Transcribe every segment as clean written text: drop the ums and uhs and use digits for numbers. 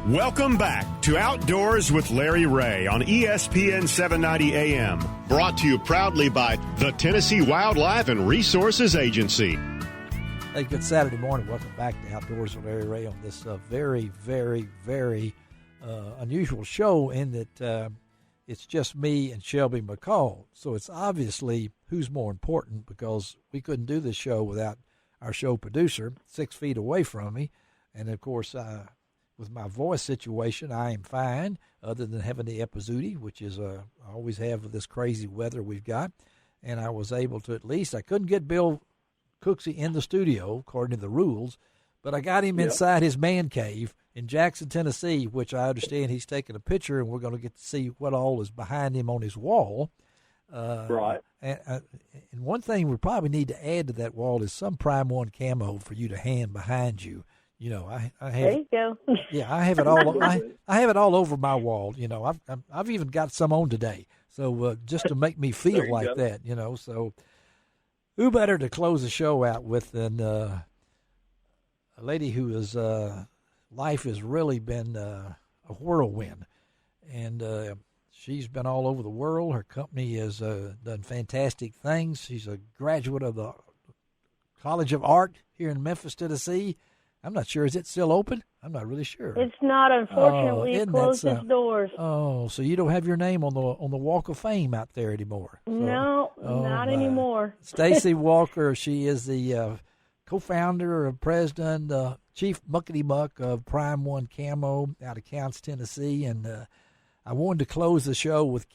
Welcome back to Outdoors with Larry Ray on ESPN 790 AM. Brought to you proudly by the Tennessee Wildlife and Resources Agency. Hey, good Saturday morning. Welcome back to Outdoors with Larry Ray on this very, very, very unusual show in that it's just me and Shelby McCall. So it's obviously who's more important, because we couldn't do this show without our show producer 6 feet away from me. And, of course, with my voice situation, I am fine, other than having the epizootie, which is I always have with this crazy weather we've got. And I was able to, at least, I couldn't get Bill Cooksey in the studio, according to the rules, but I got him inside his man cave in Jackson, Tennessee, which I understand he's taking a picture, and we're going to get to see what all is behind him on his wall. Right. And one thing we probably need to add to that wall is some Prime One camo for you to hand behind you. You know, I have. There you go. Yeah, I have it all. I have it all over my wall. You know, I've even got some on today. So just to make me feel like that, you know. So who better to close the show out with than a lady who is life has really been a whirlwind, and she's been all over the world. Her company has done fantastic things. She's a graduate of the College of Art here in Memphis, Tennessee. I'm not sure. Is it still open? I'm not really sure. It's not, unfortunately. It closed its doors. Oh, so you don't have your name on the Walk of Fame out there anymore? So, no, not anymore. Staci Walker, she is the co-founder and president, chief muckety-muck of Prime One Camo out of Counce, Tennessee. And I wanted to close the show with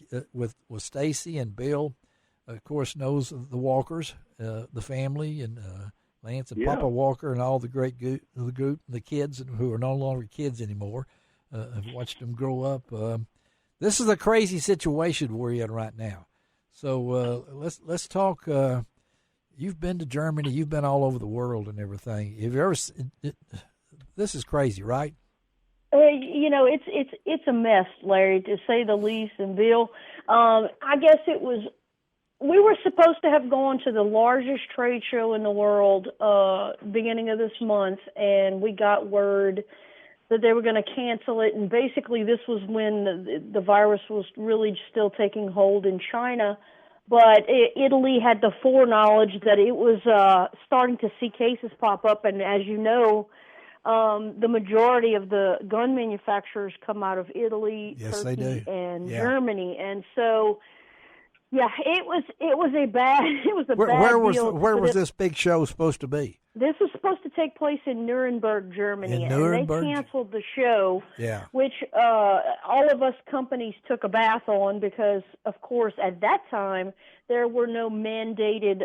Staci, and Bill, of course, knows the Walkers, the family, and Lance and Papa Walker and all the great the group, the kids who are no longer kids anymore. I've watched them grow up. This is a crazy situation we're in right now. So let's talk. You've been to Germany. You've been all over the world and everything. Have you ever? This is crazy, right? You know, it's a mess, Larry, to say the least. And Bill, I guess it was. We were supposed to have gone to the largest trade show in the world beginning of this month, and we got word that they were going to cancel it. And basically this was when the virus was really still taking hold in China. But Italy had the foreknowledge that it was starting to see cases pop up. And as you know, the majority of the gun manufacturers come out of Italy, Turkey, and Germany. And so... yeah, it was a bad bad deal. Where was this big show supposed to be? This was supposed to take place in Nuremberg, Germany, and they canceled the show. Yeah. Which all of us companies took a bath on because, of course, at that time there were no mandated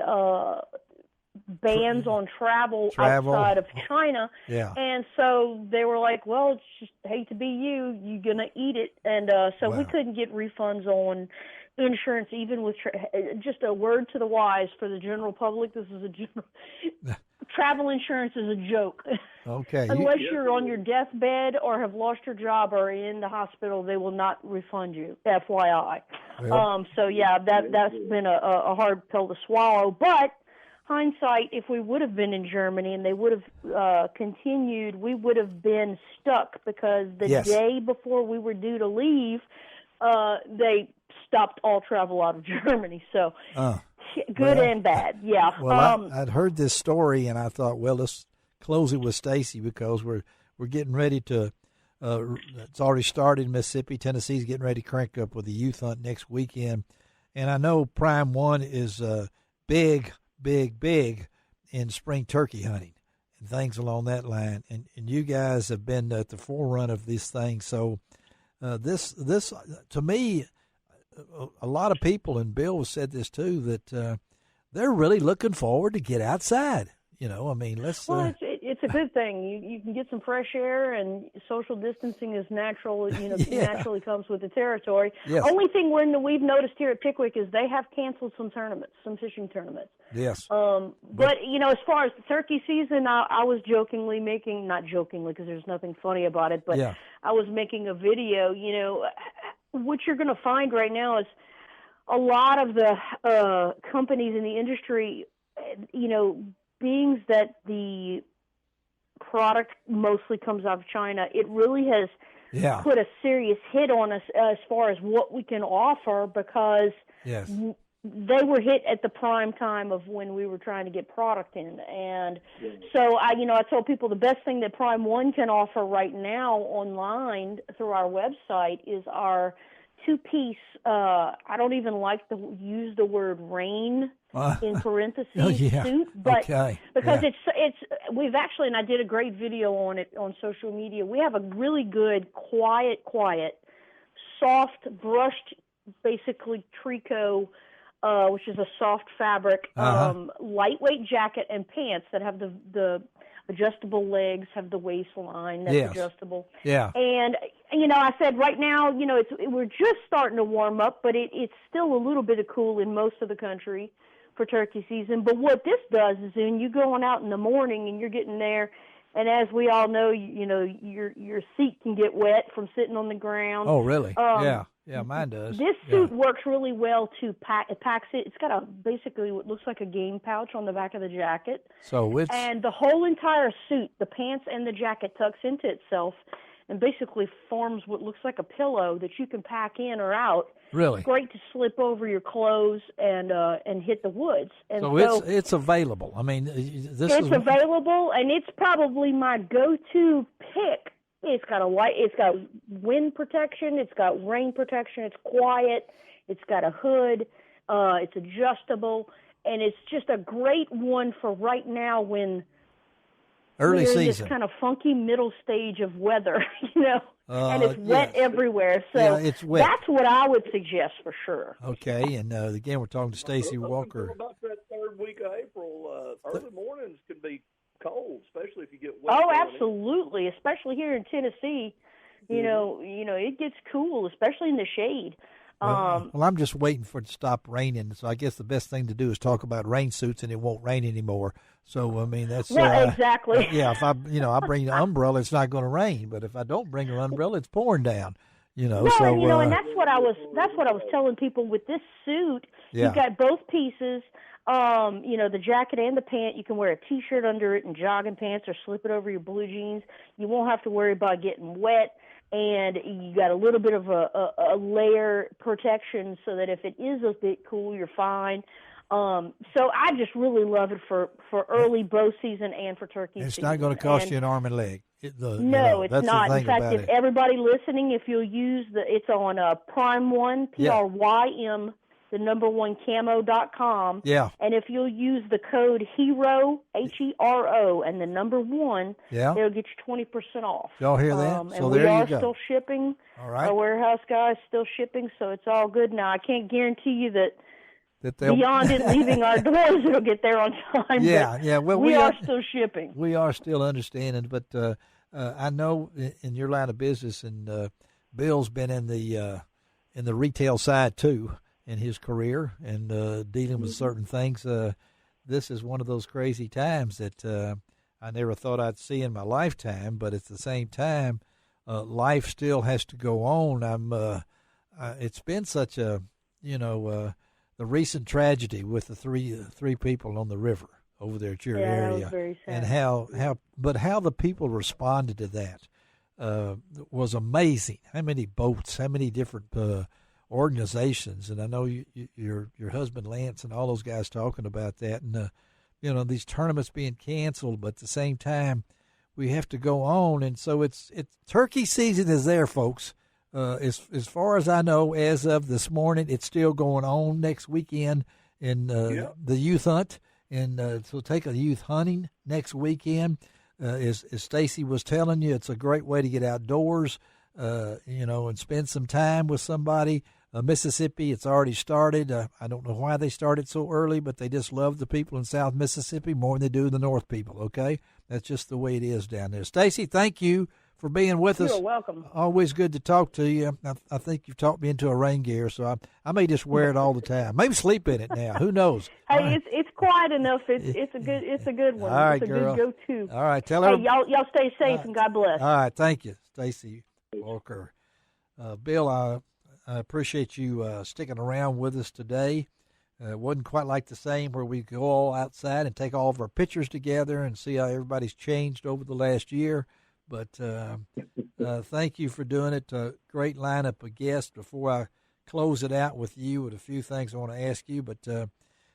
bans on travel outside of China. Yeah. And so they were like, well, it's just hate to be you're gonna eat it, and so we couldn't get refunds on insurance, even with just a word to the wise for the general public. This is a general travel insurance is a joke. Okay. Unless you're on your deathbed or have lost your job or in the hospital, they will not refund you. FYI. Yep. So yeah, that's been a hard pill to swallow. But hindsight, if we would have been in Germany and they would have continued, we would have been stuck because the day before we were due to leave, they stopped all travel out of Germany. So good and bad. Yeah. Well, I'd heard this story and I thought, well, let's close it with Staci because we're getting ready to it's already started in Mississippi. Tennessee's getting ready to crank up with the youth hunt next weekend. And I know Prime One is big in spring turkey hunting and things along that line. And you guys have been at the forefront of this thing. So this to me, a lot of people, and Bill said this too, that they're really looking forward to get outside. You know, I mean, it's a good thing. You can get some fresh air, and social distancing is natural. You know, naturally comes with the territory. Yes. Only thing we've noticed here at Pickwick is they have canceled some tournaments, some fishing tournaments. Yes. But you know, as far as the turkey season, I was not jokingly because there's nothing funny about it, but I was making a video. You know, what you're going to find right now is a lot of the companies in the industry, you know, being that the product mostly comes out of China, it really has put a serious hit on us as far as what we can offer, because they were hit at the prime time of when we were trying to get product in. And so I told people the best thing that Prime One can offer right now online through our website is our two-piece, I don't even like to use the word rain in parentheses suit, but because it's we've actually, and I did a great video on it on social media, we have a really good quiet, soft brushed, basically tricot, which is a soft fabric, lightweight jacket and pants that have the adjustable legs, have the waistline that's adjustable. Yeah. And, I said right now, we're just starting to warm up, but it's still a little bit of cool in most of the country for turkey season. But what this does is when you're going out in the morning and you're getting there, and as we all know, your seat can get wet from sitting on the ground. Oh, really? Yeah, mine does. This suit works really well to pack. It packs it. It's got basically what looks like a game pouch on the back of the jacket. And the whole entire suit, the pants and the jacket, tucks into itself and basically forms what looks like a pillow that you can pack in or out. Really? It's great to slip over your clothes and hit the woods. And so it's available. I mean, it's available, and it's probably my go-to pick. It's got wind protection, it's got rain protection, it's quiet, it's got a hood, it's adjustable, and it's just a great one for right now when early season, this kind of funky middle stage of weather, and it's wet everywhere. So it's wet. That's what I would suggest for sure. Okay, and again, we're talking to Staci Walker. About that third week of April, early mornings can be cold, especially if you get wet. Oh, absolutely, especially here in Tennessee. It gets cool, especially in the shade. Well, I'm just waiting for it to stop raining, so I guess the best thing to do is talk about rain suits, and it won't rain anymore. So, I mean, that's exactly. If I bring an umbrella, it's not going to rain. But if I don't bring an umbrella, it's pouring down. And that's what I was telling people with this suit. You've got both pieces. The jacket and the pant. You can wear a T-shirt under it and jogging pants, or slip it over your blue jeans. You won't have to worry about getting wet. And you got a little bit of a layer protection so that if it is a bit cool, you're fine. So I just really love it for early bow season and for turkey season. It's not going to cost you an arm and leg. It's not. In fact, if everybody listening, if you'll use it's on Prime One, PRYM, the #1 camo.com. Yeah. And if you'll use the code HERO, HERO, and the #1, it'll get you 20% off. Y'all hear that? And we are still shipping. All right. Our warehouse guy is still shipping, so it's all good. Now, I can't guarantee you that beyond it leaving our doors, it'll get there on time. Well, we are still shipping. We are still understanding, but I know in your line of business, and Bill's been in the retail side too in his career, and dealing with certain things. This is one of those crazy times that I never thought I'd see in my lifetime, but at the same time, life still has to go on. It's been such a, the recent tragedy with the three people on the river over there at your area, that was very sad. And how the people responded to that was amazing. How many boats, how many different organizations, and I know your husband Lance and all those guys talking about that, and these tournaments being canceled, but at the same time we have to go on, and so it's turkey season is there, folks. As far as I know, as of this morning, it's still going on next weekend in the youth hunt, and so take a youth hunting next weekend. As Staci was telling you, it's a great way to get outdoors, and spend some time with somebody. Mississippi, it's already started. I don't know why they started so early, but they just love the people in South Mississippi more than they do the North people, okay? That's just the way it is down there. Staci, thank you for being with us. You're welcome. Always good to talk to you. I think you've talked me into a rain gear, so I may just wear it all the time. Maybe sleep in it now. Who knows? Hey, it's quiet enough. It's a good one. All right, it's a girl. good go-to. All right, tell her. Hey, y'all stay safe and God bless. All right, thank you, Staci Walker. Bill, I appreciate you sticking around with us today. It wasn't quite like the same where we go all outside and take all of our pictures together and see how everybody's changed over the last year. But thank you for doing it. Great lineup of guests. Before I close it out with you with a few things I want to ask you, but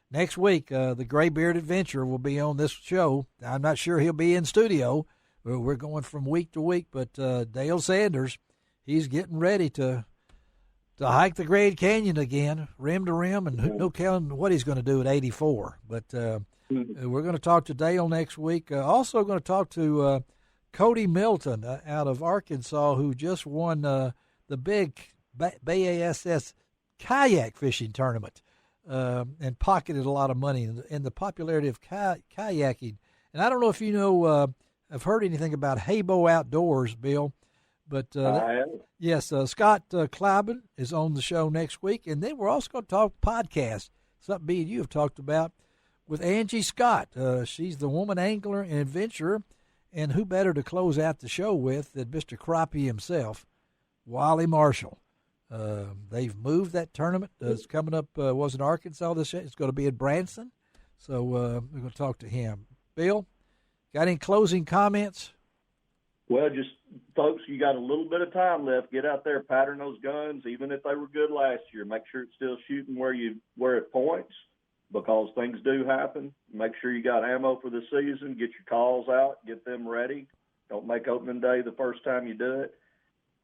next week, the Gray-Beard Adventurer will be on this show. I'm not sure he'll be in studio. We're going from week to week, but Dale Sanders, he's getting ready to hike the Grand Canyon again, rim to rim, and no telling what he's going to do at 84. But we're going to talk to Dale next week. Also going to talk to Cody Milton out of Arkansas, who just won the big BASS kayak fishing tournament and pocketed a lot of money in the popularity of kayaking. And I don't know if you know, I've heard anything about Haybo Outdoors, Bill. But yes, Scott Kleiben is on the show next week, and then we're also going to talk podcast, something me and you have talked about, with Angie Scott. She's the woman angler and adventurer, and who better to close out the show with than Mr. Crappie himself, Wally Marshall. They've moved that tournament. It's coming up, was in Arkansas this year. It's going to be in Branson, so we're going to talk to him. Bill, got any closing comments? Well, just, folks, you got a little bit of time left. Get out there, pattern those guns, even if they were good last year. Make sure it's still shooting where it points, because things do happen. Make sure you got ammo for the season. Get your calls out. Get them ready. Don't make opening day the first time you do it.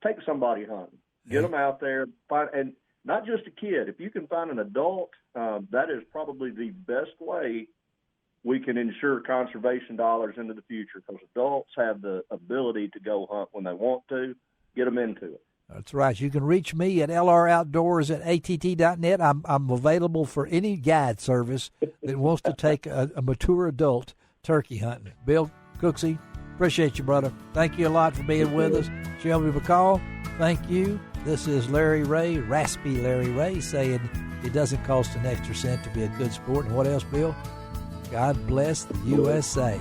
Take somebody hunting. Get them out there. And not just a kid. If you can find an adult, that is probably the best way we can ensure conservation dollars into the future, because adults have the ability to go hunt when they want to. Get them into it. That's right. You can reach me at lroutdoors@att.net. I'm available for any guide service that wants to take a mature adult turkey hunting. Bill Cooksey, appreciate you, brother. Thank you a lot for being with us. Shelby McCall, thank you. This is Larry Ray, raspy Larry Ray, saying it doesn't cost an extra cent to be a good sport. And what else, Bill? God bless the USA.